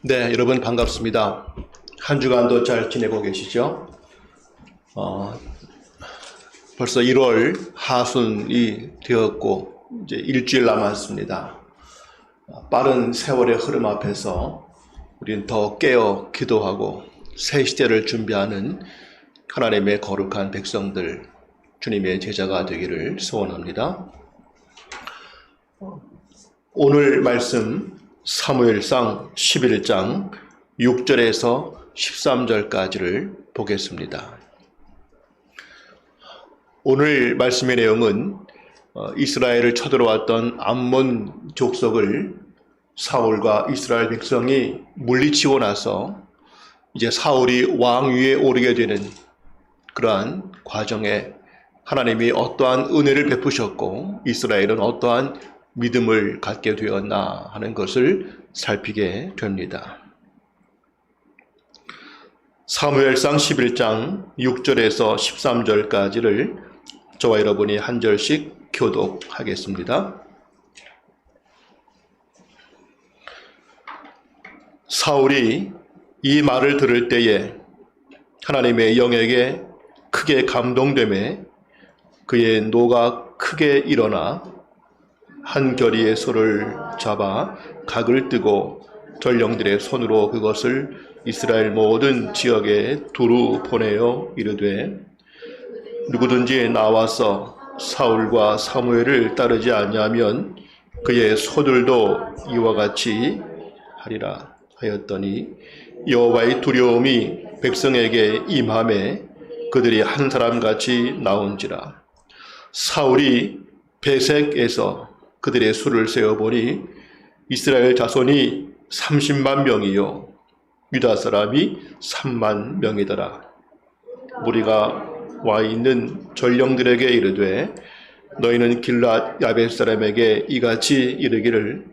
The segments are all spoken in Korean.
네, 여러분 반갑습니다. 한 주간도 잘 지내고 계시죠? 벌써 1월 하순이 되었고 이제 일주일 남았습니다. 빠른 세월의 흐름 앞에서 우리는 더 깨어 기도하고 새 시대를 준비하는 하나님의 거룩한 백성들, 주님의 제자가 되기를 소원합니다. 오늘 말씀 사무엘상 11장 6절에서 13절까지를 보겠습니다. 오늘 말씀의 내용은 이스라엘을 쳐들어왔던 암몬 족속을 사울과 이스라엘 백성이 물리치고 나서 이제 사울이 왕위에 오르게 되는 그러한 과정에 하나님이 어떠한 은혜를 베푸셨고 이스라엘은 어떠한 믿음을 갖게 되었나 하는 것을 살피게 됩니다. 사무엘상 11장 6절에서 13절까지를 저와 여러분이 한 절씩 교독하겠습니다. 사울이 이 말을 들을 때에 하나님의 영에게 크게 감동되매 그의 노가 크게 일어나 한 겨리의 소를 잡아 각을 뜨고 전령들의 손으로 그것을 이스라엘 모든 지역에 두루 보내어 이르되 누구든지 나와서 사울과 사무엘을 따르지 아니하면 그의 소들도 이와 같이 하리라 하였더니 여호와의 두려움이 백성에게 임하매 그들이 한 사람같이 나온지라. 사울이 베색에서 그들의 수를 세어보니 이스라엘 자손이 30만 명이요 유다 사람이 3만 명이더라. 무리가 와 있는 전령들에게 이르되 너희는 길랏 야벳 사람에게 이같이 이르기를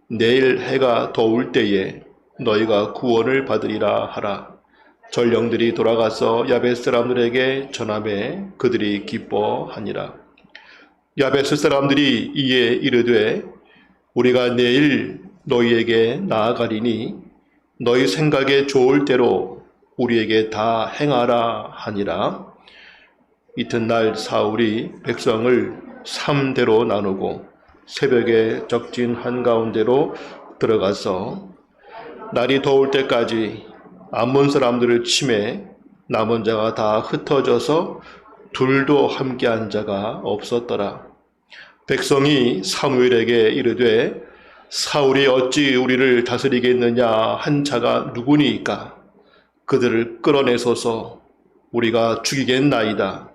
내일 해가 더울 때에 너희가 구원을 받으리라 하라. 전령들이 돌아가서 야벳 사람들에게 전하매 그들이 기뻐하니라. 야벳 사람들이 이에 이르되 우리가 내일 너희에게 나아가리니 너희 생각에 좋을 대로 우리에게 다 행하라 하니라. 이튿날 사울이 백성을 3대로 나누고 새벽에 적진 한가운데로 들어가서 날이 더울 때까지 암몬 사람들을 치매 남은 자가 다 흩어져서 둘도 함께한 자가 없었더라. 백성이 사무엘에게 이르되 사울이 어찌 우리를 다스리겠느냐 한 자가 누구니이까? 그들을 끌어내소서 우리가 죽이겠나이다.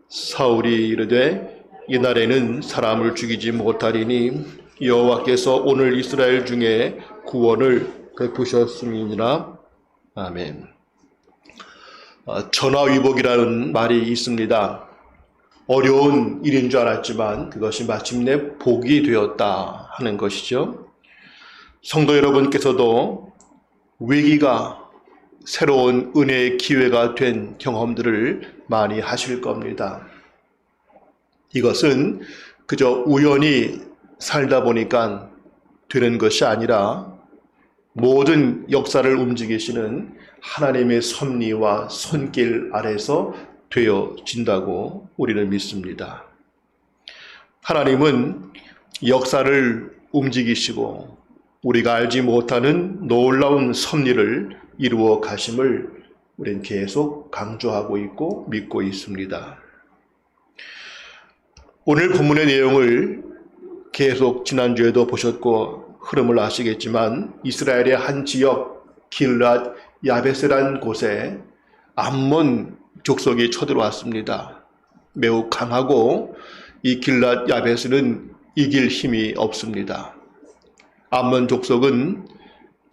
사울이 이르되 이날에는 사람을 죽이지 못하리니 여호와께서 오늘 이스라엘 중에 구원을 베푸셨음이니라. 아멘. 전화위복이라는 말이 있습니다. 어려운 일인 줄 알았지만 그것이 마침내 복이 되었다 하는 것이죠. 성도 여러분께서도 위기가 새로운 은혜의 기회가 된 경험들을 많이 하실 겁니다. 이것은 그저 우연히 살다 보니까 되는 것이 아니라 모든 역사를 움직이시는 하나님의 섭리와 손길 아래서 되어진다고 우리는 믿습니다. 하나님은 역사를 움직이시고 우리가 알지 못하는 놀라운 섭리를 이루어 가심을 우리는 계속 강조하고 있고 믿고 있습니다. 오늘 본문의 내용을 계속 지난주에도 보셨고 흐름을 아시겠지만 이스라엘의 한 지역 길랏 야벳이라는 곳에 암몬 족속이 쳐들어왔습니다. 매우 강하고 이 길랏 야벳은 이길 힘이 없습니다. 암몬 족속은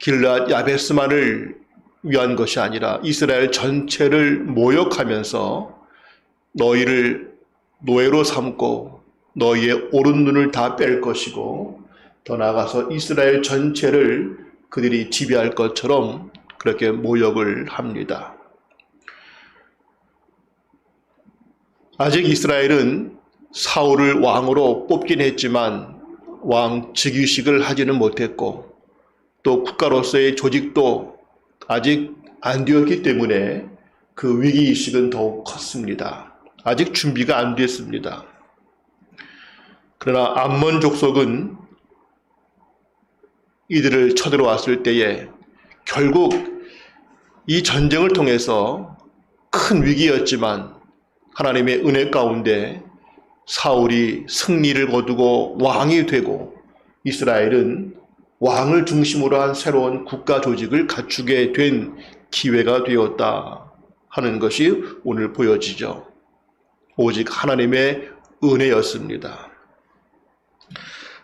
길랏 야벳만을 위한 것이 아니라 이스라엘 전체를 모욕하면서 너희를 노예로 삼고 너희의 오른 눈을 다 뺄 것이고 더 나아가서 이스라엘 전체를 그들이 지배할 것처럼 그렇게 모욕을 합니다. 아직 이스라엘은 사울을 왕으로 뽑긴 했지만 왕 즉위식을 하지는 못했고 또 국가로서의 조직도 아직 안 되었기 때문에 그 위기의식은 더욱 컸습니다. 아직 준비가 안 됐습니다. 그러나 암몬 족속은 이들을 쳐들어왔을 때에 결국 이 전쟁을 통해서 큰 위기였지만 하나님의 은혜 가운데 사울이 승리를 거두고 왕이 되고 이스라엘은 왕을 중심으로 한 새로운 국가 조직을 갖추게 된 기회가 되었다 하는 것이 오늘 보여지죠. 오직 하나님의 은혜였습니다.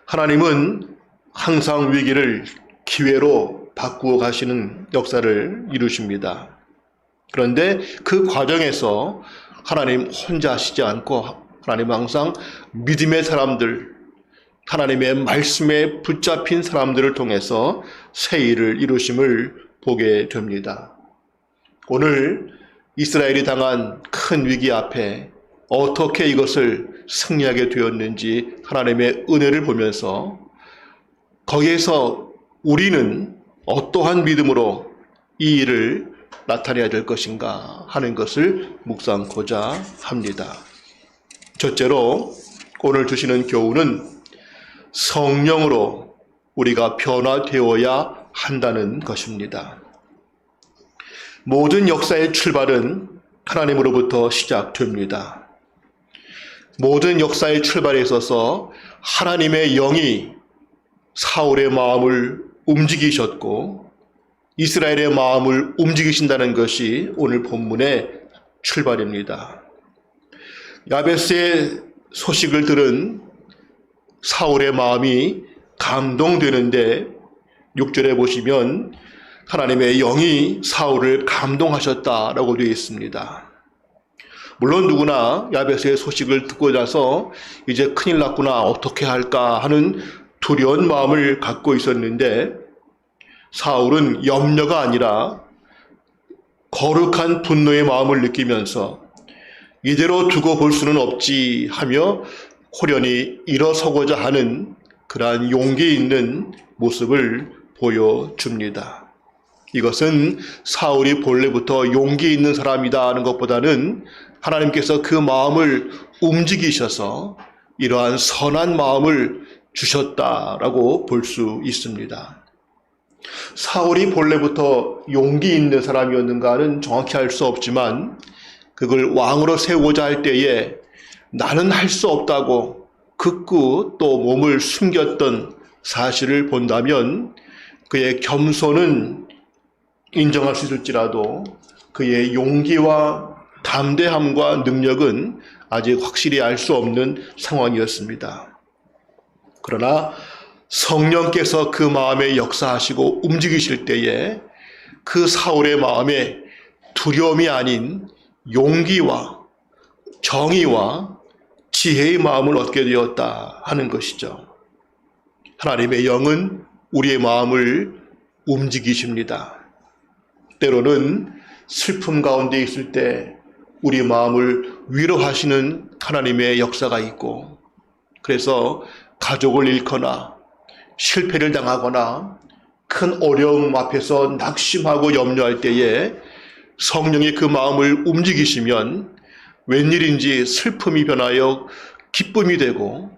하나님은 항상 위기를 기회로 바꾸어 가시는 역사를 이루십니다. 그런데 그 과정에서 하나님 혼자 하시지 않고 하나님 항상 믿음의 사람들, 하나님의 말씀에 붙잡힌 사람들을 통해서 새 일을 이루심을 보게 됩니다. 오늘 이스라엘이 당한 큰 위기 앞에 어떻게 이것을 승리하게 되었는지 하나님의 은혜를 보면서 거기에서 우리는 어떠한 믿음으로 이 일을 나타내야 될 것인가 하는 것을 묵상하고자 합니다. 첫째로 오늘 주시는 교훈은 성령으로 우리가 변화되어야 한다는 것입니다. 모든 역사의 출발은 하나님으로부터 시작됩니다. 모든 역사의 출발에 있어서 하나님의 영이 사울의 마음을 움직이셨고 이스라엘의 마음을 움직이신다는 것이 오늘 본문의 출발입니다. 야베스의 소식을 들은 사울의 마음이 감동되는데 6절에 보시면 하나님의 영이 사울을 감동하셨다라고 되어 있습니다. 물론 누구나 야베스의 소식을 듣고 나서 이제 큰일 났구나 어떻게 할까 하는 두려운 마음을 갖고 있었는데 사울은 염려가 아니라 거룩한 분노의 마음을 느끼면서 이대로 두고 볼 수는 없지 하며 호련히 일어서고자 하는 그러한 용기 있는 모습을 보여줍니다. 이것은 사울이 본래부터 용기 있는 사람이다 하는 것보다는 하나님께서 그 마음을 움직이셔서 이러한 선한 마음을 주셨다라고 볼 수 있습니다. 사울이 본래부터 용기 있는 사람이었는가는 정확히 알 수 없지만 그걸 왕으로 세우고자 할 때에 나는 할 수 없다고 극구 또 몸을 숨겼던 사실을 본다면 그의 겸손은 인정할 수 있을지라도 그의 용기와 담대함과 능력은 아직 확실히 알 수 없는 상황이었습니다. 그러나 성령께서 그 마음에 역사하시고 움직이실 때에 그 사울의 마음에 두려움이 아닌 용기와 정의와 지혜의 마음을 얻게 되었다 하는 것이죠. 하나님의 영은 우리의 마음을 움직이십니다. 때로는 슬픔 가운데 있을 때 우리 마음을 위로하시는 하나님의 역사가 있고 그래서 가족을 잃거나 실패를 당하거나 큰 어려움 앞에서 낙심하고 염려할 때에 성령이 그 마음을 움직이시면 웬일인지 슬픔이 변하여 기쁨이 되고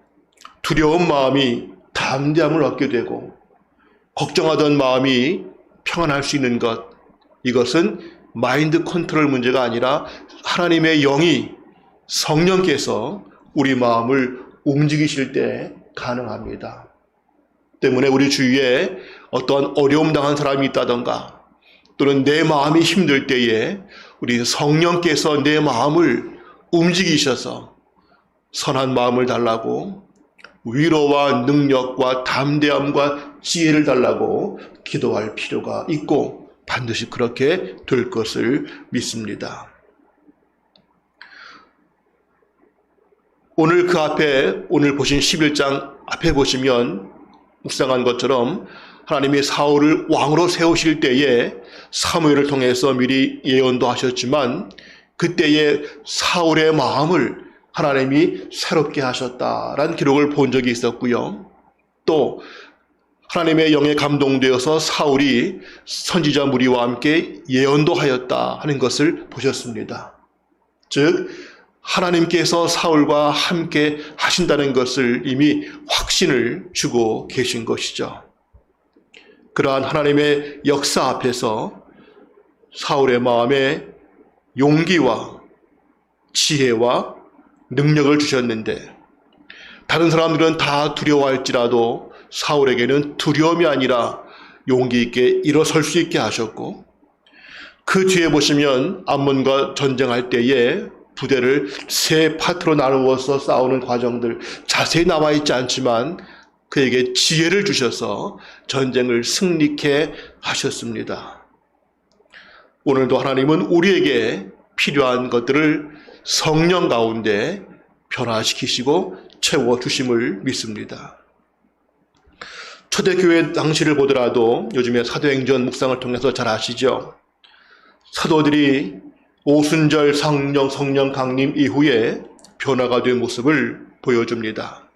두려운 마음이 담대함을 얻게 되고 걱정하던 마음이 평안할 수 있는 것, 이것은 마인드 컨트롤 문제가 아니라 하나님의 영이 성령께서 우리 마음을 움직이실 때 가능합니다. 때문에 우리 주위에 어떠한 어려움 당한 사람이 있다던가 또는 내 마음이 힘들 때에 우리 성령께서 내 마음을 움직이셔서 선한 마음을 달라고 위로와 능력과 담대함과 지혜를 달라고 기도할 필요가 있고 반드시 그렇게 될 것을 믿습니다. 오늘 그 앞에 오늘 보신 11장 앞에 보시면 묵상한 것처럼 하나님이 사울을 왕으로 세우실 때에 사무엘을 통해서 미리 예언도 하셨지만 그때에 사울의 마음을 하나님이 새롭게 하셨다라는 기록을 본 적이 있었고요. 또 하나님의 영에 감동되어서 사울이 선지자 무리와 함께 예언도 하였다 하는 것을 보셨습니다. 즉 하나님께서 사울과 함께 하신다는 것을 이미 확신을 주고 계신 것이죠. 그러한 하나님의 역사 앞에서 사울의 마음에 용기와 지혜와 능력을 주셨는데, 다른 사람들은 다 두려워할지라도 사울에게는 두려움이 아니라 용기 있게 일어설 수 있게 하셨고, 그 뒤에 보시면 암몬과 전쟁할 때에 부대를 세 파트로 나누어서 싸우는 과정들 자세히 나와 있지 않지만 그에게 지혜를 주셔서 전쟁을 승리케 하셨습니다. 오늘도 하나님은 우리에게 필요한 것들을 성령 가운데 변화시키시고 채워주심을 믿습니다. 초대교회 당시를 보더라도 요즘에 사도행전 묵상을 통해서 잘 아시죠? 사도들이 오순절 성령 강림 이후에 변화가 된 모습을 보여줍니다.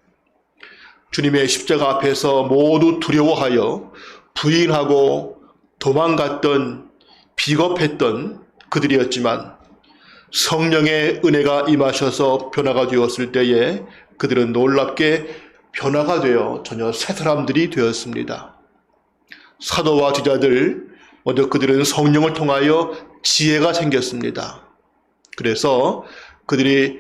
주님의 십자가 앞에서 모두 두려워하여 부인하고 도망갔던 비겁했던 그들이었지만 성령의 은혜가 임하셔서 변화가 되었을 때에 그들은 놀랍게 변화가 되어 전혀 새 사람들이 되었습니다. 사도와 제자들, 먼저 그들은 성령을 통하여 지혜가 생겼습니다. 그래서 그들이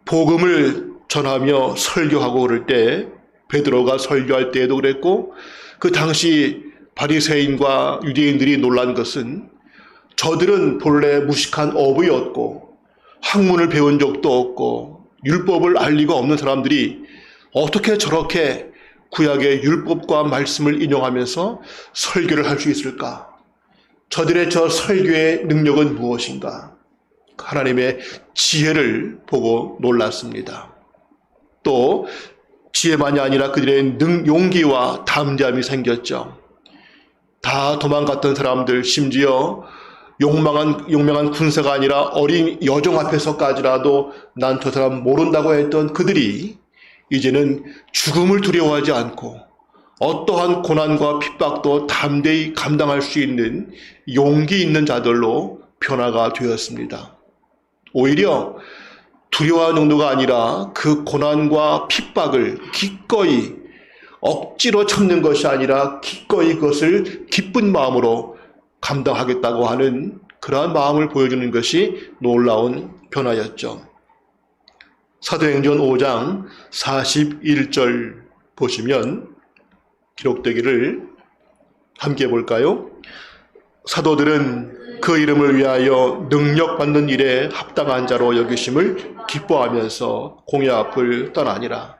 복음을 전하며 설교하고 그럴 때, 베드로가 설교할 때에도 그랬고, 그 당시 바리새인과 유대인들이 놀란 것은 저들은 본래 무식한 어부였고 학문을 배운 적도 없고 율법을 알 리가 없는 사람들이 어떻게 저렇게 구약의 율법과 말씀을 인용하면서 설교를 할 수 있을까? 저들의 저 설교의 능력은 무엇인가? 하나님의 지혜를 보고 놀랐습니다. 또 지혜만이 아니라 그들의 용기와 담대함이 생겼죠. 다 도망갔던 사람들, 심지어 용맹한 군사가 아니라 어린 여종 앞에서까지라도 난 저 사람 모른다고 했던 그들이 이제는 죽음을 두려워하지 않고 어떠한 고난과 핍박도 담대히 감당할 수 있는 용기 있는 자들로 변화가 되었습니다. 오히려 두려워하는 정도가 아니라 그 고난과 핍박을 기꺼이 억지로 참는 것이 아니라 기꺼이 그것을 기쁜 마음으로 감당하겠다고 하는 그러한 마음을 보여주는 것이 놀라운 변화였죠. 사도행전 5장 41절 보시면 기록되기를 함께 볼까요? 사도들은 그 이름을 위하여 능력받는 일에 합당한 자로 여기심을 기뻐하면서 공회 앞을 떠나니라.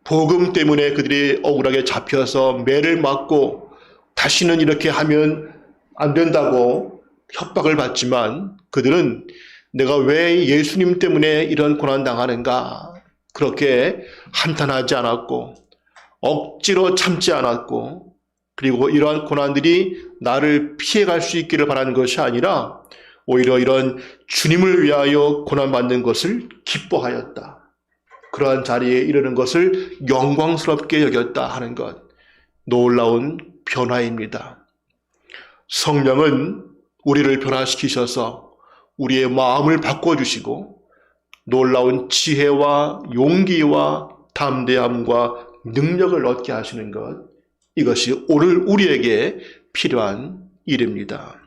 복음 때문에 그들이 억울하게 잡혀서 매를 맞고 다시는 이렇게 하면 안 된다고 협박을 받지만 그들은 내가 왜 예수님 때문에 이런 고난 당하는가 그렇게 한탄하지 않았고 억지로 참지 않았고, 그리고 이러한 고난들이 나를 피해갈 수 있기를 바라는 것이 아니라 오히려 이런 주님을 위하여 고난받는 것을 기뻐하였다. 그러한 자리에 이르는 것을 영광스럽게 여겼다 하는 것, 놀라운 변화입니다. 성령은 우리를 변화시키셔서 우리의 마음을 바꿔주시고 놀라운 지혜와 용기와 담대함과 능력을 얻게 하시는 것, 이것이 오늘 우리에게 필요한 일입니다.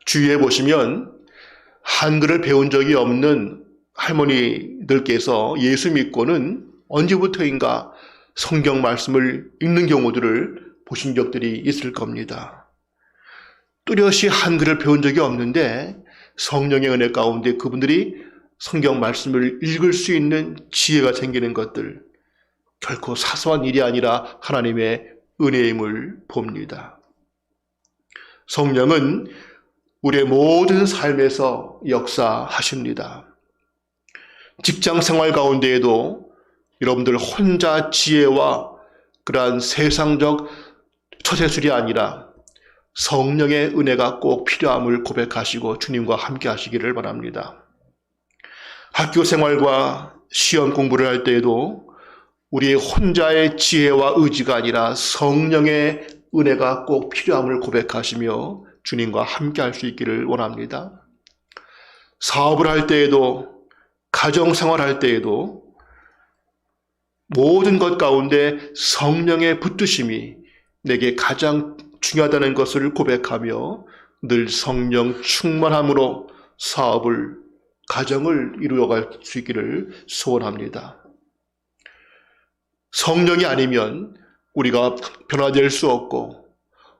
주위에 보시면 한글을 배운 적이 없는 할머니들께서 예수 믿고는 언제부터인가 성경 말씀을 읽는 경우들을 보신 적들이 있을 겁니다. 뚜렷이 한글을 배운 적이 없는데 성령의 은혜 가운데 그분들이 성경 말씀을 읽을 수 있는 지혜가 생기는 것들, 결코 사소한 일이 아니라 하나님의 은혜임을 봅니다. 성령은 우리의 모든 삶에서 역사하십니다. 직장 생활 가운데에도 여러분들 혼자 지혜와 그러한 세상적 처세술이 아니라 성령의 은혜가 꼭 필요함을 고백하시고 주님과 함께 하시기를 바랍니다. 학교 생활과 시험 공부를 할 때에도 우리의 혼자의 지혜와 의지가 아니라 성령의 은혜가 꼭 필요함을 고백하시며 주님과 함께 할 수 있기를 원합니다. 사업을 할 때에도, 가정생활 할 때에도 모든 것 가운데 성령의 붙드심이 내게 가장 중요하다는 것을 고백하며 늘 성령 충만함으로 사업을, 가정을 이루어갈 수 있기를 소원합니다. 성령이 아니면 우리가 변화될 수 없고,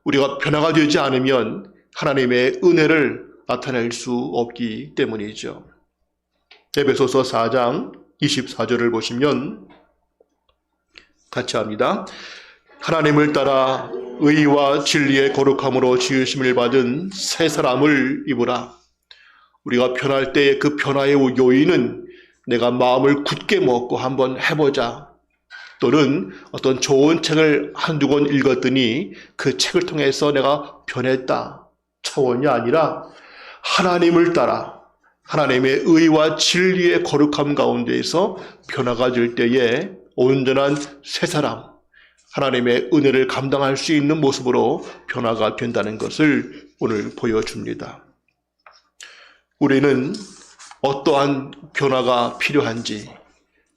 우리가 변화가 되지 않으면 하나님의 은혜를 나타낼 수 없기 때문이죠. 에베소서 4장 24절을 보시면 같이 합니다. 하나님을 따라 의와 진리의 거룩함으로 지으심을 받은 새 사람을 입으라. 우리가 변할 때의 그 변화의 요인은 내가 마음을 굳게 먹고 한번 해보자, 또는 어떤 좋은 책을 한두 권 읽었더니 그 책을 통해서 내가 변했다 차원이 아니라 하나님을 따라 하나님의 의와 진리의 거룩함 가운데에서 변화가 될 때에 온전한 새 사람, 하나님의 은혜를 감당할 수 있는 모습으로 변화가 된다는 것을 오늘 보여줍니다. 우리는 어떠한 변화가 필요한지,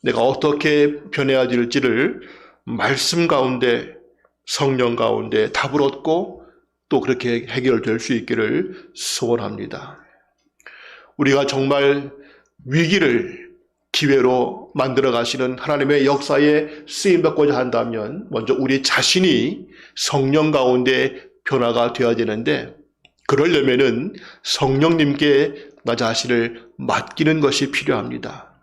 내가 어떻게 변해야 될지를 말씀 가운데, 성령 가운데 답을 얻고 또 그렇게 해결될 수 있기를 소원합니다. 우리가 정말 위기를 기회로 만들어 가시는 하나님의 역사에 쓰임받고자 한다면 먼저 우리 자신이 성령 가운데 변화가 되어야 되는데, 그러려면은 성령님께 나 자신을 맡기는 것이 필요합니다.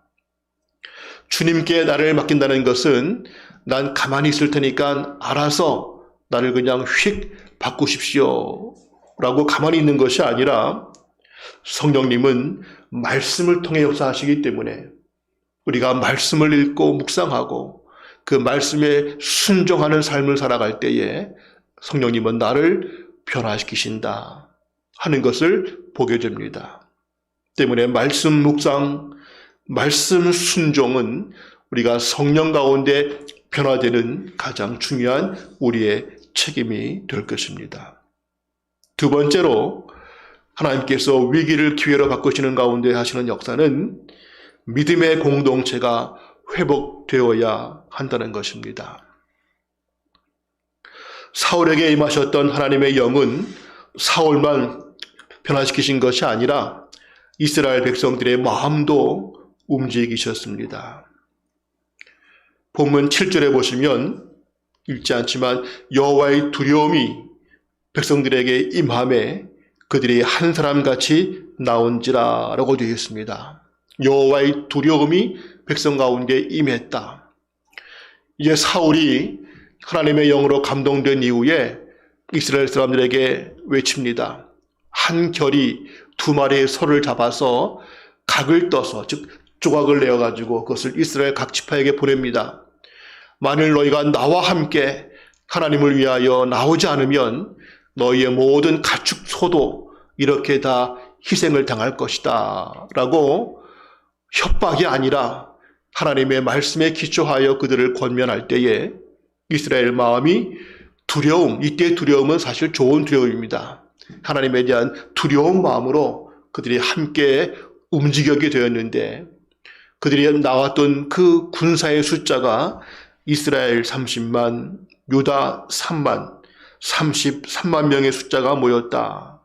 주님께 나를 맡긴다는 것은 난 가만히 있을 테니까 알아서 나를 그냥 휙 바꾸십시오 라고 가만히 있는 것이 아니라, 성령님은 말씀을 통해 역사하시기 때문에 우리가 말씀을 읽고 묵상하고 그 말씀에 순종하는 삶을 살아갈 때에 성령님은 나를 변화시키신다 하는 것을 보게 됩니다. 때문에 말씀 묵상, 말씀 순종은 우리가 성령 가운데 변화되는 가장 중요한 우리의 책임이 될 것입니다. 두 번째로 하나님께서 위기를 기회로 바꾸시는 가운데 하시는 역사는 믿음의 공동체가 회복되어야 한다는 것입니다. 사울에게 임하셨던 하나님의 영은 사울만 변화시키신 것이 아니라 이스라엘 백성들의 마음도 움직이셨습니다. 본문 7절에 보시면 읽지 않지만 여호와의 두려움이 백성들에게 임함에 그들이 한 사람같이 나온지라 라고 되어 있습니다. 여호와의 두려움이 백성 가운데 임했다. 이제 사울이 하나님의 영으로 감동된 이후에 이스라엘 사람들에게 외칩니다. 한 결이 두 마리의 소를 잡아서 각을 떠서, 즉 조각을 내어가지고 그것을 이스라엘 각 지파에게 보냅니다. 만일 너희가 나와 함께 하나님을 위하여 나오지 않으면 너희의 모든 가축 소도 이렇게 다 희생을 당할 것이다 라고 협박이 아니라 하나님의 말씀에 기초하여 그들을 권면할 때에 이스라엘 마음이 두려움, 이때의 두려움은 사실 좋은 두려움입니다. 하나님에 대한 두려운 마음으로 그들이 함께 움직이게 되었는데, 그들이 나왔던 그 군사의 숫자가 이스라엘 30만, 유다 3만, 33만 명의 숫자가 모였다.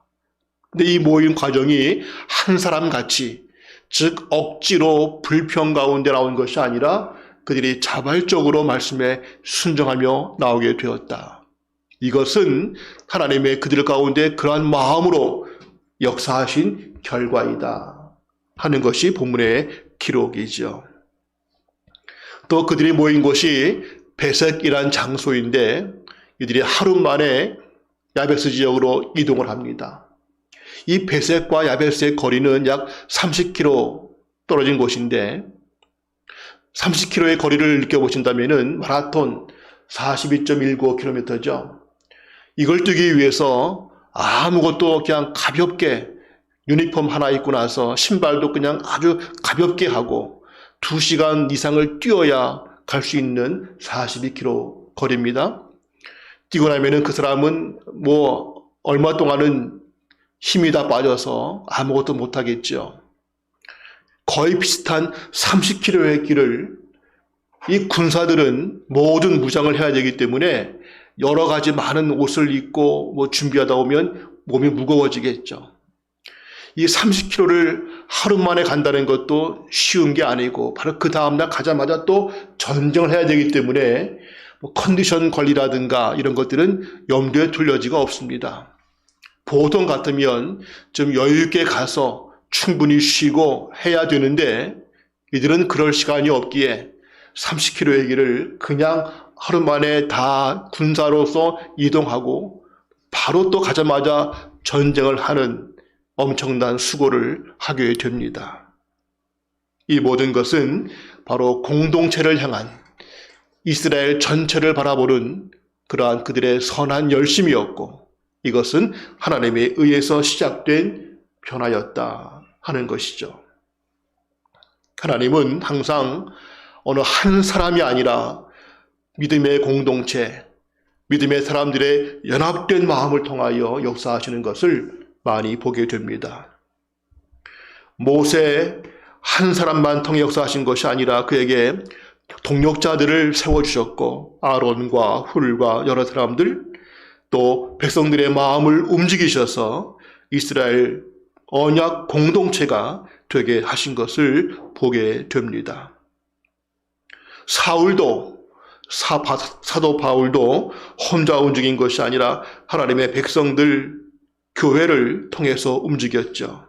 근데 이 모임 과정이 한 사람 같이, 즉 억지로 불평 가운데 나온 것이 아니라 그들이 자발적으로 말씀에 순종하며 나오게 되었다. 이것은 하나님의 그들 가운데 그러한 마음으로 역사하신 결과이다 하는 것이 본문의 기록이죠. 또 그들이 모인 곳이 베셋이란 장소인데 이들이 하루 만에 야베스 지역으로 이동을 합니다. 이 베셋과 야베스의 거리는 약 30km 떨어진 곳인데 30km의 거리를 느껴보신다면 마라톤 42.195km죠. 이걸 뛰기 위해서 아무것도 그냥 가볍게 유니폼 하나 입고 나서 신발도 그냥 아주 가볍게 하고 2시간 이상을 뛰어야 갈 수 있는 42km 거리입니다. 뛰고 나면은 그 사람은 얼마 동안은 힘이 다 빠져서 아무것도 못하겠죠. 거의 비슷한 30km의 길을 이 군사들은 모든 무장을 해야 되기 때문에 여러 가지 많은 옷을 입고 준비하다 보면 몸이 무거워지겠죠. 이 30km를 하루 만에 간다는 것도 쉬운 게 아니고 바로 그 다음날 가자마자 또 전쟁을 해야 되기 때문에 컨디션 관리라든가 이런 것들은 염두에 둘 여지가 없습니다. 보통 같으면 좀 여유 있게 가서 충분히 쉬고 해야 되는데 이들은 그럴 시간이 없기에 30km의 길을 그냥 하루 만에 다 군사로서 이동하고 바로 또 가자마자 전쟁을 하는 엄청난 수고를 하게 됩니다. 이 모든 것은 바로 공동체를 향한 이스라엘 전체를 바라보는 그러한 그들의 선한 열심이었고 이것은 하나님에 의해서 시작된 변화였다 하는 것이죠. 하나님은 항상 어느 한 사람이 아니라 믿음의 공동체, 믿음의 사람들의 연합된 마음을 통하여 역사하시는 것을 많이 보게 됩니다. 모세 한 사람만 통해 역사하신 것이 아니라 그에게 동력자들을 세워주셨고 아론과 훌과 여러 사람들 또 백성들의 마음을 움직이셔서 이스라엘 언약 공동체가 되게 하신 것을 보게 됩니다. 사도 바울도 혼자 움직인 것이 아니라 하나님의 백성들 교회를 통해서 움직였죠.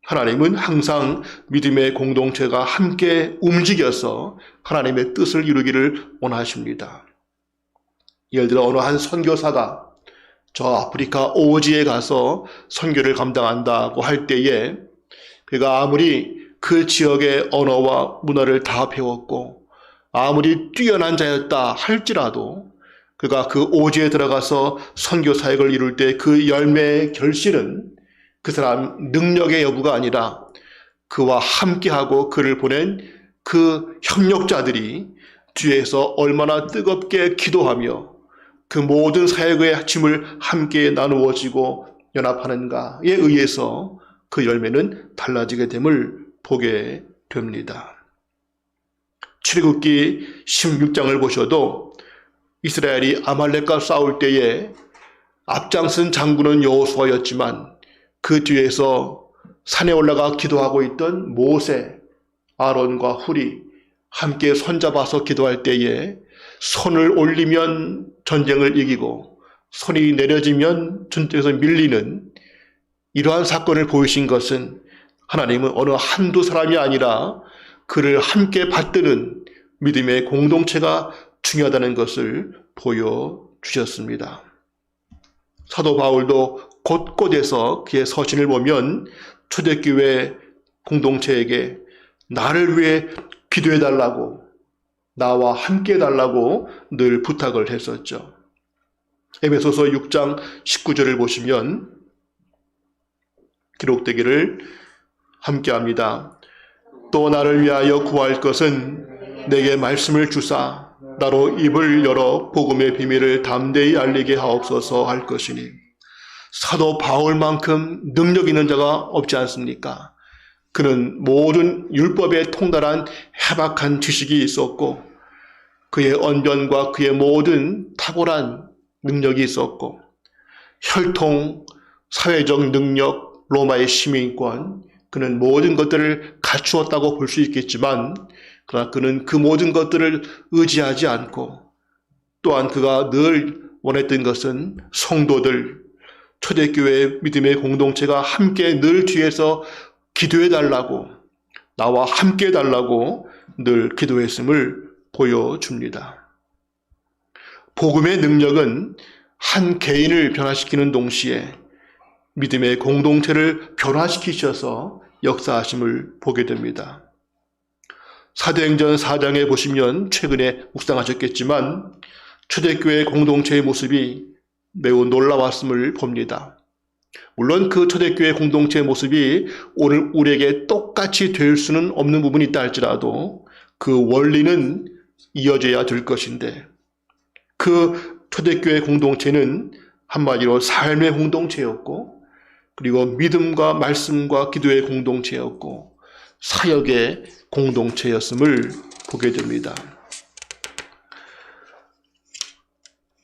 하나님은 항상 믿음의 공동체가 함께 움직여서 하나님의 뜻을 이루기를 원하십니다. 예를 들어 어느 한 선교사가 저 아프리카 오지에 가서 선교를 감당한다고 할 때에 그가 아무리 그 지역의 언어와 문화를 다 배웠고 아무리 뛰어난 자였다 할지라도 그가 그 오지에 들어가서 선교 사역을 이룰 때 그 열매의 결실은 그 사람 능력의 여부가 아니라 그와 함께하고 그를 보낸 그 협력자들이 뒤에서 얼마나 뜨겁게 기도하며 그 모든 사역의 짐을 함께 나누어지고 연합하는가에 의해서 그 열매는 달라지게 됨을 보게 됩니다. 출애굽기 16장을 보셔도 이스라엘이 아말렉과 싸울 때에 앞장선 장군은 여호수아였지만 그 뒤에서 산에 올라가 기도하고 있던 모세, 아론과 훌이 함께 손잡아서 기도할 때에 손을 올리면 전쟁을 이기고 손이 내려지면 전쟁에서 밀리는 이러한 사건을 보이신 것은 하나님은 어느 한두 사람이 아니라 그를 함께 받드는 믿음의 공동체가 중요하다는 것을 보여주셨습니다. 사도 바울도 곳곳에서 그의 서신을 보면 초대교회 공동체에게 나를 위해 기도해달라고 나와 함께 해달라고 늘 부탁을 했었죠. 에베소서 6장 19절을 보시면 기록되기를 함께합니다. 또 나를 위하여 구할 것은 내게 말씀을 주사 나로 입을 열어 복음의 비밀을 담대히 알리게 하옵소서 할 것이니 사도 바울만큼 능력 있는 자가 없지 않습니까? 그는 모든 율법에 통달한 해박한 지식이 있었고 그의 언변과 그의 모든 탁월한 능력이 있었고 혈통, 사회적 능력, 로마의 시민권 그는 모든 것들을 갖추었다고 볼 수 있겠지만 그러나 그는 그 모든 것들을 의지하지 않고 또한 그가 늘 원했던 것은 성도들, 초대교회 믿음의 공동체가 함께 늘 뒤에서 기도해달라고 나와 함께 해달라고 늘 기도했음을 보여줍니다. 복음의 능력은 한 개인을 변화시키는 동시에 믿음의 공동체를 변화시키셔서 역사하심을 보게 됩니다. 사도행전 4장에 보시면 최근에 묵상하셨겠지만 초대교회 공동체의 모습이 매우 놀라웠음을 봅니다. 물론 그 초대교회 공동체의 모습이 오늘 우리에게 똑같이 될 수는 없는 부분이 있다 할지라도 그 원리는 이어져야 될 것인데, 그 초대교회 공동체는 한마디로 삶의 공동체였고, 그리고 믿음과 말씀과 기도의 공동체였고, 사역의 공동체였음을 보게 됩니다.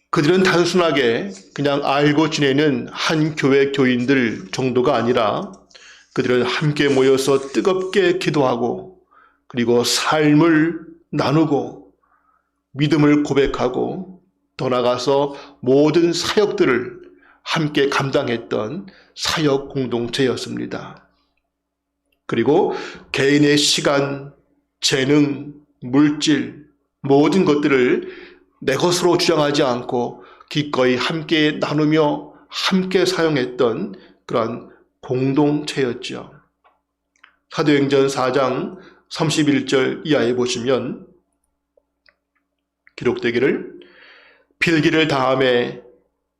그들은 단순하게 그냥 알고 지내는 한 교회 교인들 정도가 아니라 그들은 함께 모여서 뜨겁게 기도하고, 그리고 삶을 나누고 믿음을 고백하고 더 나아가서 모든 사역들을 함께 감당했던 사역 공동체였습니다. 그리고 개인의 시간, 재능, 물질, 모든 것들을 내 것으로 주장하지 않고 기꺼이 함께 나누며 함께 사용했던 그런 공동체였죠. 사도행전 4장 31절 이하에 보시면 기록되기를, 필기를 다함에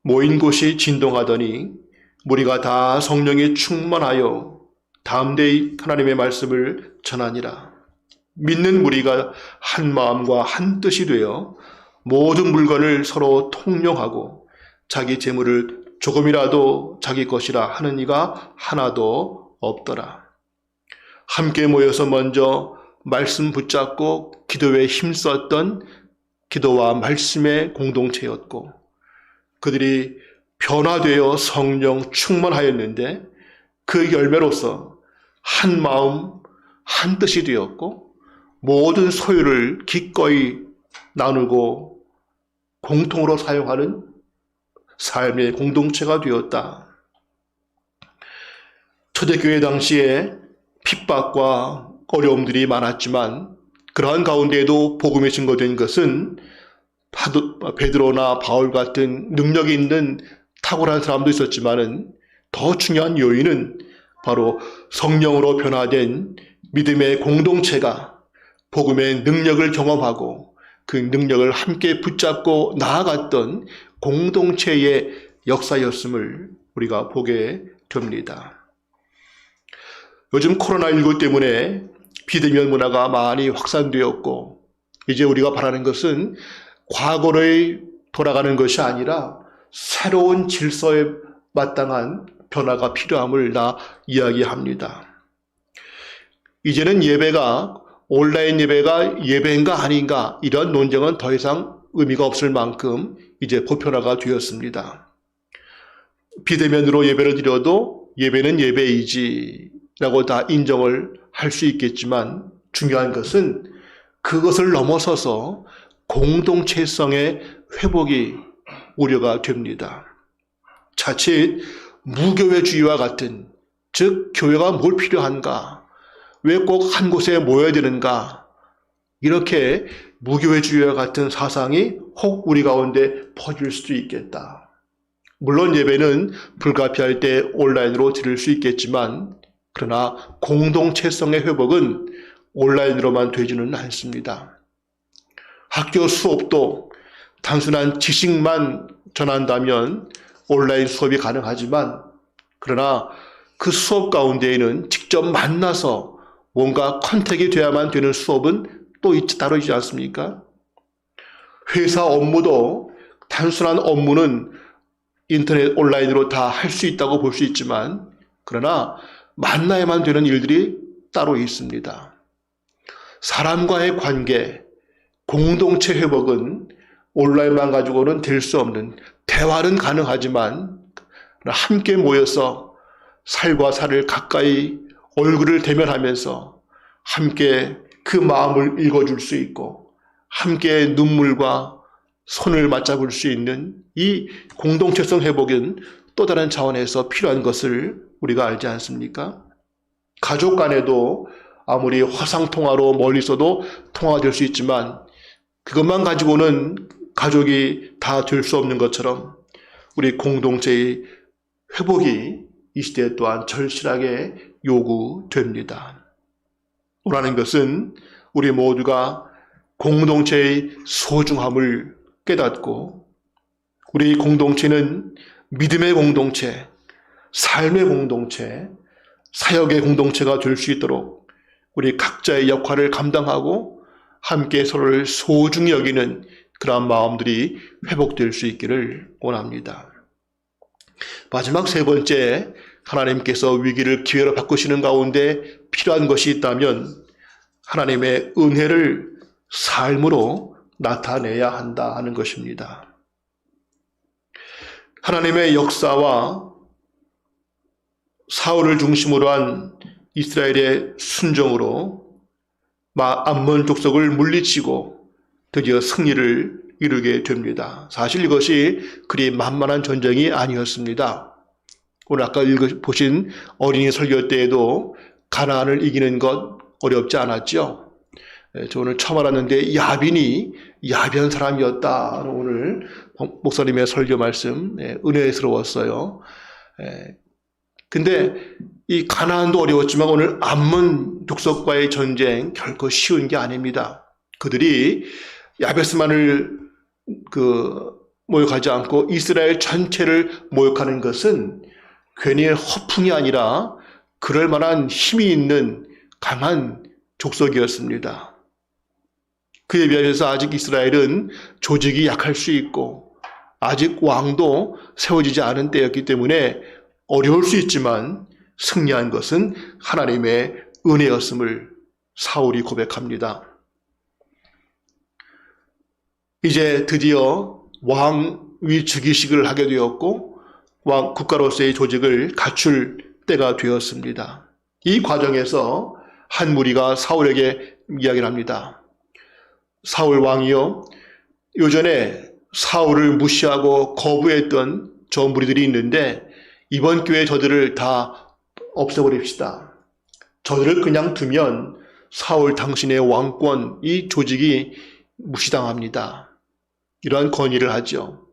모인 곳이 진동하더니 무리가 다 성령에 충만하여 담대히 하나님의 말씀을 전하니라. 믿는 무리가 한 마음과 한 뜻이 되어 모든 물건을 서로 통용하고 자기 재물을 조금이라도 자기 것이라 하는 이가 하나도 없더라. 함께 모여서 먼저 말씀 붙잡고 기도에 힘썼던 기도와 말씀의 공동체였고, 그들이 변화되어 성령 충만하였는데 그 열매로서 한 마음 한 뜻이 되었고, 모든 소유를 기꺼이 나누고 공통으로 사용하는 삶의 공동체가 되었다. 초대교회 당시에 핍박과 어려움들이 많았지만 그러한 가운데에도 복음이 증거된 것은 베드로나 바울 같은 능력이 있는 탁월한 사람도 있었지만은 더 중요한 요인은 바로 성령으로 변화된 믿음의 공동체가 복음의 능력을 경험하고 그 능력을 함께 붙잡고 나아갔던 공동체의 역사였음을 우리가 보게 됩니다. 요즘 코로나19 때문에 비대면 문화가 많이 확산되었고, 이제 우리가 바라는 것은 과거로 돌아가는 것이 아니라 새로운 질서에 마땅한 변화가 필요함을 다 이야기합니다. 이제는 예배가 온라인 예배가 예배인가 아닌가 이런 논쟁은 더 이상 의미가 없을 만큼 이제 보편화가 되었습니다. 비대면으로 예배를 드려도 예배는 예배이지 라고 다 인정을 할 수 있겠지만 중요한 것은 그것을 넘어서서 공동체성의 회복이 우려가 됩니다. 자칫 무교회주의와 같은, 즉 교회가 뭘 필요한가, 왜 꼭 한 곳에 모여야 되는가, 이렇게 무교회주의와 같은 사상이 혹 우리 가운데 퍼질 수도 있겠다. 물론 예배는 불가피할 때 온라인으로 드릴 수 있겠지만, 그러나 공동체성의 회복은 온라인으로만 되지는 않습니다. 학교 수업도 단순한 지식만 전한다면 온라인 수업이 가능하지만, 그러나 그 수업 가운데에는 직접 만나서 뭔가 컨택이 돼야만 되는 수업은 또 따로 있지 않습니까? 회사 업무도 단순한 업무는 인터넷 온라인으로 다 할 수 있다고 볼 수 있지만, 그러나 만나야만 되는 일들이 따로 있습니다. 사람과의 관계, 공동체 회복은 온라인만 가지고는 될 수 없는, 대화는 가능하지만 함께 모여서 살과 살을 가까이 얼굴을 대면하면서 함께 그 마음을 읽어줄 수 있고 함께 눈물과 손을 맞잡을 수 있는 이 공동체성 회복은 또 다른 차원에서 필요한 것을 우리가 알지 않습니까? 가족 간에도 아무리 화상통화로 멀리서도 통화될 수 있지만 그것만 가지고는 가족이 다 될 수 없는 것처럼 우리 공동체의 회복이 이 시대 또한 절실하게 요구됩니다. 원하는 것은 우리 모두가 공동체의 소중함을 깨닫고 우리 공동체는 믿음의 공동체, 삶의 공동체, 사역의 공동체가 될 수 있도록 우리 각자의 역할을 감당하고 함께 서로를 소중히 여기는 그러한 마음들이 회복될 수 있기를 원합니다. 마지막 세 번째, 하나님께서 위기를 기회로 바꾸시는 가운데 필요한 것이 있다면 하나님의 은혜를 삶으로 나타내야 한다 하는 것입니다. 하나님의 역사와 사울을 중심으로 한 이스라엘의 순종으로 암몬 족속을 물리치고 드디어 승리를 이루게 됩니다. 사실 이것이 그리 만만한 전쟁이 아니었습니다. 오늘 아까 보신 어린이 설교 때에도 가나안을 이기는 것 어렵지 않았죠. 저 오늘 처음 알았는데 야빈이 야비한 사람이었다. 오늘 목사님의 설교 말씀 은혜스러웠어요. 근데 이 가나안도 어려웠지만 오늘 암몬 족속과의 전쟁 결코 쉬운 게 아닙니다. 그들이 야베스만을 모욕하지 않고 이스라엘 전체를 모욕하는 것은 괜히 허풍이 아니라 그럴 만한 힘이 있는 강한 족속이었습니다. 그에 비해서 아직 이스라엘은 조직이 약할 수 있고 아직 왕도 세워지지 않은 때였기 때문에 어려울 수 있지만 승리한 것은 하나님의 은혜였음을 사울이 고백합니다. 이제 드디어 왕위 즉위식을 하게 되었고 국가로서의 조직을 갖출 때가 되었습니다. 이 과정에서 한 무리가 사울에게 이야기를 합니다. 사울 왕이요, 요전에 사울을 무시하고 거부했던 저 무리들이 있는데 이번 기회에 저들을 다 없애버립시다. 저들을 그냥 두면 사울 당신의 왕권, 이 조직이 무시당합니다. 이러한 건의를 하죠.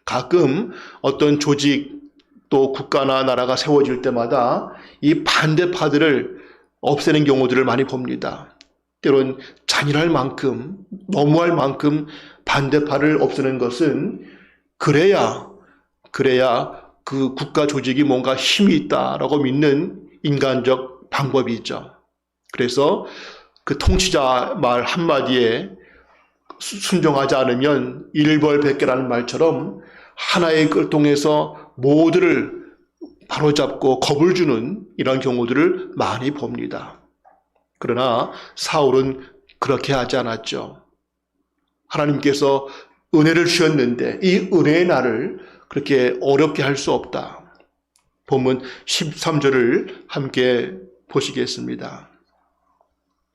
가끔 어떤 조직 또 국가나 나라가 세워질 때마다 이 반대파들을 없애는 경우들을 많이 봅니다. 때론 잔인할 만큼, 너무할 만큼 반대파를 없애는 것은 그래야 그 국가 조직이 뭔가 힘이 있다라고 믿는 인간적 방법이죠. 그래서 그 통치자 말 한마디에 순종하지 않으면 일벌백계라는 말처럼 하나의 걸 통해서 모두를 바로잡고 겁을 주는 이런 경우들을 많이 봅니다. 그러나 사울은 그렇게 하지 않았죠. 하나님께서 은혜를 주셨는데 이 은혜의 날을 그렇게 어렵게 할 수 없다. 본문 13절을 함께 보시겠습니다.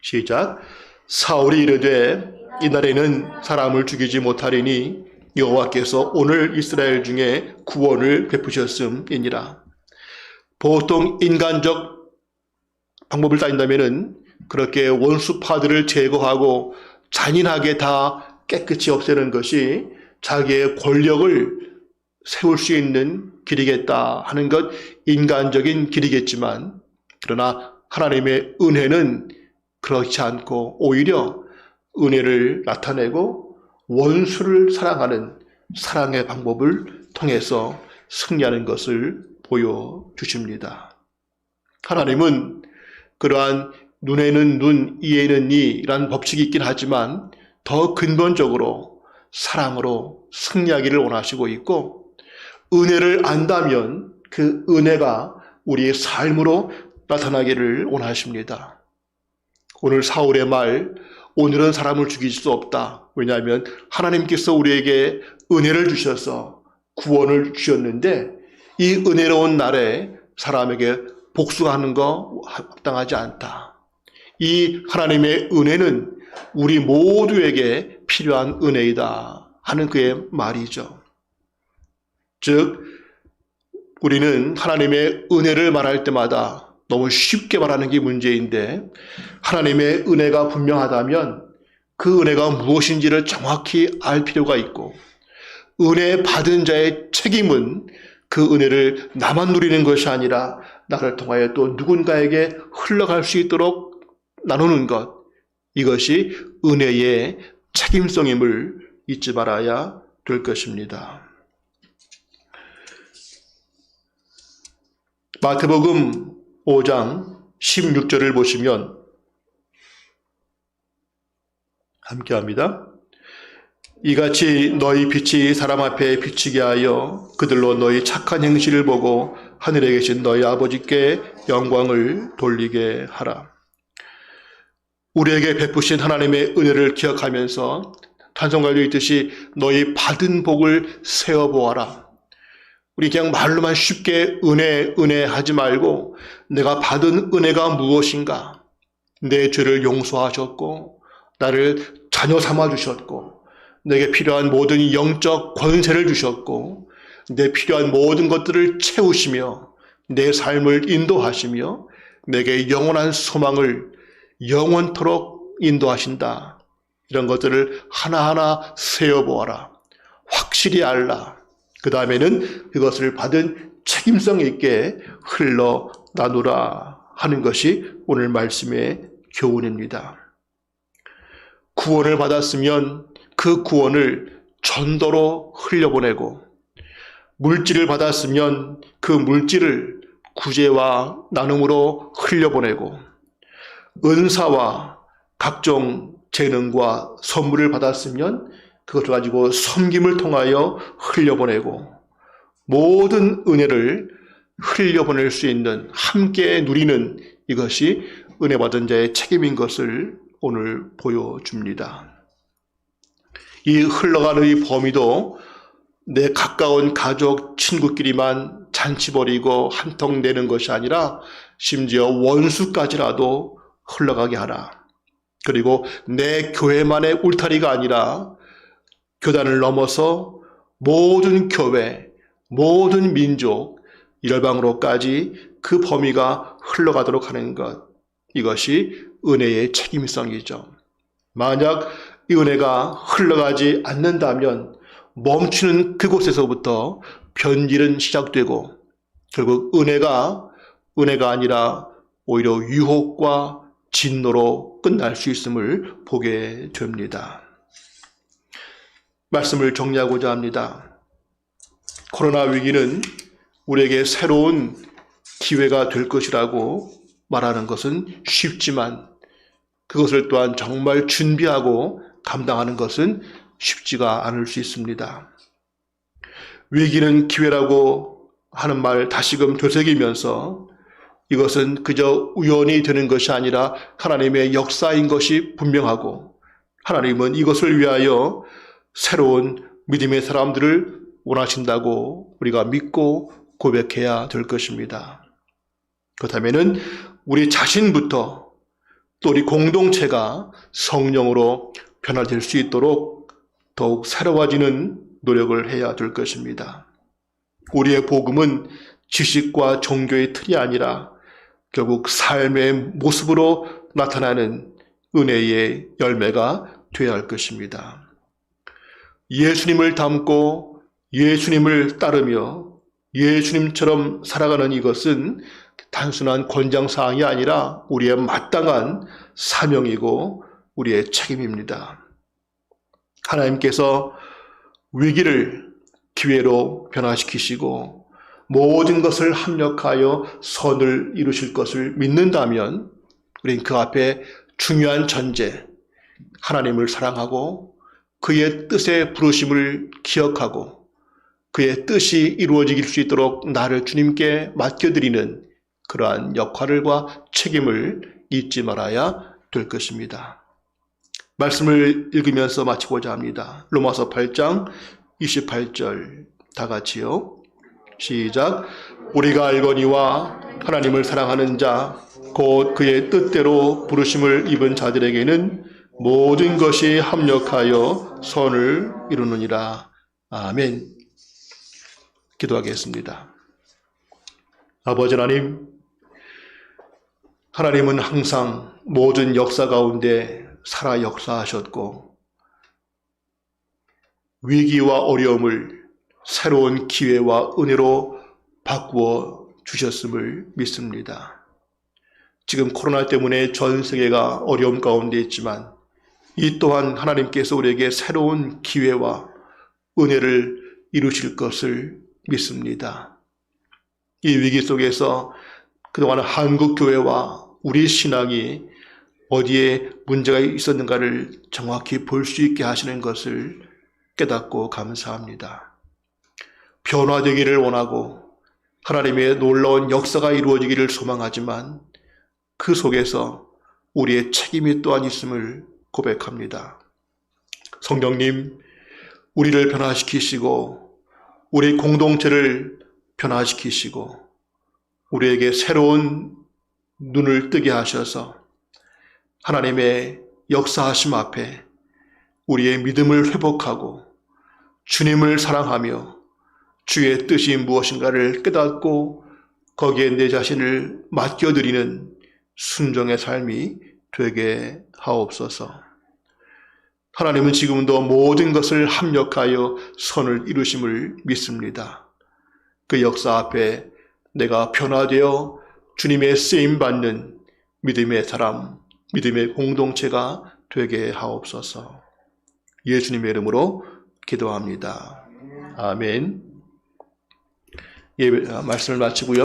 시작. 사울이 이르되 이날에는 사람을 죽이지 못하리니 여호와께서 오늘 이스라엘 중에 구원을 베푸셨음이니라. 보통 인간적 방법을 따진다면은 그렇게 원수파들을 제거하고 잔인하게 다 깨끗이 없애는 것이 자기의 권력을 세울 수 있는 길이겠다 하는 것 인간적인 길이겠지만, 그러나 하나님의 은혜는 그렇지 않고 오히려 은혜를 나타내고 원수를 사랑하는 사랑의 방법을 통해서 승리하는 것을 보여주십니다. 하나님은 그러한 눈에는 눈, 이에는 이라는 법칙이 있긴 하지만 더 근본적으로 사랑으로 승리하기를 원하시고 있고, 은혜를 안다면 그 은혜가 우리의 삶으로 나타나기를 원하십니다. 오늘 사울의 말, 오늘은 사람을 죽일 수 없다. 왜냐하면 하나님께서 우리에게 은혜를 주셔서 구원을 주셨는데 이 은혜로운 날에 사람에게 복수하는 거 합당하지 않다. 이 하나님의 은혜는 우리 모두에게 필요한 은혜이다 하는 그의 말이죠. 즉 우리는 하나님의 은혜를 말할 때마다 너무 쉽게 말하는 게 문제인데, 하나님의 은혜가 분명하다면 그 은혜가 무엇인지를 정확히 알 필요가 있고, 은혜 받은 자의 책임은 그 은혜를 나만 누리는 것이 아니라 나를 통하여 또 누군가에게 흘러갈 수 있도록 나누는 것, 이것이 은혜의 책임성임을 잊지 말아야 될 것입니다. 마태복음 5장 16절을 보시면 함께합니다. 이같이 너희 빛이 사람 앞에 비치게 하여 그들로 너희 착한 행실을 보고 하늘에 계신 너희 아버지께 영광을 돌리게 하라. 우리에게 베푸신 하나님의 은혜를 기억하면서 찬송가에 있듯이 너희 받은 복을 세어보아라. 우리 그냥 말로만 쉽게 은혜 하지 말고 내가 받은 은혜가 무엇인가? 내 죄를 용서하셨고 나를 자녀 삼아주셨고 내게 필요한 모든 영적 권세를 주셨고 내 필요한 모든 것들을 채우시며 내 삶을 인도하시며 내게 영원한 소망을 영원토록 인도하신다. 이런 것들을 하나하나 세어보아라. 확실히 알라. 그 다음에는 그것을 받은 책임성 있게 흘러 나누라 하는 것이 오늘 말씀의 교훈입니다. 구원을 받았으면 그 구원을 전도로 흘려보내고 물질을 받았으면 그 물질을 구제와 나눔으로 흘려보내고 은사와 각종 재능과 선물을 받았으면 그것을 가지고 섬김을 통하여 흘려보내고 모든 은혜를 흘려보낼 수 있는 함께 누리는 이것이 은혜 받은 자의 책임인 것을 오늘 보여줍니다. 이 흘러가는 이 범위도 내 가까운 가족, 친구끼리만 잔치 벌이고 한턱 내는 것이 아니라 심지어 원수까지라도 흘러가게 하라. 그리고 내 교회만의 울타리가 아니라 교단을 넘어서 모든 교회, 모든 민족, 열방으로까지 그 범위가 흘러가도록 하는 것. 이것이 은혜의 책임성이죠. 만약 이 은혜가 흘러가지 않는다면 멈추는 그곳에서부터 변질은 시작되고 결국 은혜가 아니라 오히려 유혹과 진노로 끝날 수 있음을 보게 됩니다. 말씀을 정리하고자 합니다. 코로나 위기는 우리에게 새로운 기회가 될 것이라고 말하는 것은 쉽지만 그것을 또한 정말 준비하고 감당하는 것은 쉽지가 않을 수 있습니다. 위기는 기회라고 하는 말 다시금 되새기면서 이것은 그저 우연이 되는 것이 아니라 하나님의 역사인 것이 분명하고 하나님은 이것을 위하여 새로운 믿음의 사람들을 원하신다고 우리가 믿고 고백해야 될 것입니다. 그렇다면 우리 자신부터 또 우리 공동체가 성령으로 변화될 수 있도록 더욱 새로워지는 노력을 해야 될 것입니다. 우리의 복음은 지식과 종교의 틀이 아니라 결국 삶의 모습으로 나타나는 은혜의 열매가 되어야 할 것입니다. 예수님을 닮고 예수님을 따르며 예수님처럼 살아가는 이것은 단순한 권장사항이 아니라 우리의 마땅한 사명이고 우리의 책임입니다. 하나님께서 위기를 기회로 변화시키시고 모든 것을 합력하여 선을 이루실 것을 믿는다면 우리는 그 앞에 중요한 전제, 하나님을 사랑하고 그의 뜻의 부르심을 기억하고 그의 뜻이 이루어질 수 있도록 나를 주님께 맡겨드리는 그러한 역할과 책임을 잊지 말아야 될 것입니다. 말씀을 읽으면서 마치고자 합니다. 로마서 8장 28절 다 같이요. 시작. 우리가 알거니와 하나님을 사랑하는 자 곧 그의 뜻대로 부르심을 입은 자들에게는 모든 것이 합력하여 선을 이루느니라. 아멘. 기도하겠습니다. 아버지 하나님, 하나님은 항상 모든 역사 가운데 살아 역사하셨고 위기와 어려움을 새로운 기회와 은혜로 바꾸어 주셨음을 믿습니다. 지금 코로나 때문에 전 세계가 어려움 가운데 있지만 이 또한 하나님께서 우리에게 새로운 기회와 은혜를 이루실 것을 믿습니다. 이 위기 속에서 그동안 한국 교회와 우리 신앙이 어디에 문제가 있었는가를 정확히 볼 수 있게 하시는 것을 깨닫고 감사합니다. 변화되기를 원하고 하나님의 놀라운 역사가 이루어지기를 소망하지만 그 속에서 우리의 책임이 또한 있음을 고백합니다. 성령님, 우리를 변화시키시고 우리 공동체를 변화시키시고 우리에게 새로운 눈을 뜨게 하셔서 하나님의 역사하심 앞에 우리의 믿음을 회복하고 주님을 사랑하며 주의 뜻이 무엇인가를 깨닫고 거기에 내 자신을 맡겨드리는 순종의 삶이 되게 하옵소서. 하나님은 지금도 모든 것을 합력하여 선을 이루심을 믿습니다. 그 역사 앞에 내가 변화되어 주님의 쓰임받는 믿음의 사람, 믿음의 공동체가 되게 하옵소서. 예수님의 이름으로 기도합니다. 아멘. 말씀을 마치고요.